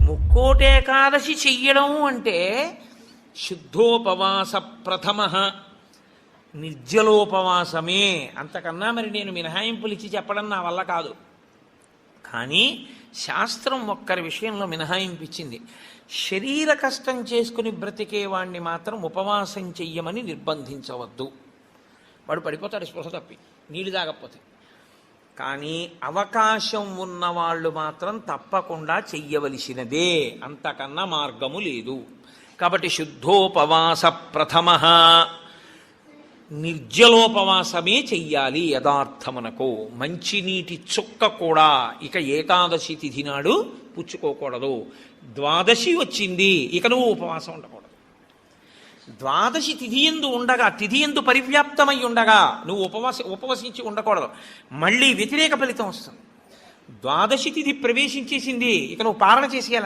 ముక్కోటి ఏకాదశి చెయ్యడం అంటే శుద్ధోపవాస ప్రథమ నిర్జలోపవాసమే. అంతకన్నా మరి నేను మినహాయింపులు ఇచ్చి చెప్పడం నా వల్ల కాదు. కానీ శాస్త్రం ఒక్కరి విషయంలో మినహాయింపు ఇచ్చింది. శరీర కష్టం చేసుకుని బ్రతికేవాణ్ణి మాత్రం ఉపవాసం చెయ్యమని నిర్బంధించవద్దు. వాడు పడిపోతాడు స్పృహ తప్పి, నీళ్ళు తాగకపోతే. కానీ అవకాశం ఉన్నవాళ్ళు మాత్రం తప్పకుండా చెయ్యవలసినదే, అంతకన్నా మార్గము లేదు. కాబట్టి శుద్ధోపవాస ప్రథమ నిర్జలోపవాసమే చెయ్యాలి. యథార్థమునకు మంచినీటి చుక్క కూడా ఇక ఏకాదశి తిథి నాడు పుచ్చుకోకూడదు. ద్వాదశి వచ్చింది, ఇక నువ్వు ఉపవాసం ఉండకూడదు. ద్వాదశి తిథి యందు ఉండగా, తిథి యందు పరివ్యాప్తమై ఉండగా నువ్వు ఉపవసించి ఉండకూడదు. మళ్ళీ వ్యతిరేక ఫలితం వస్తుంది. ద్వాదశి తిథి ప్రవేశించేసింది, ఇక నువ్వు పాలన చేసేయాలి.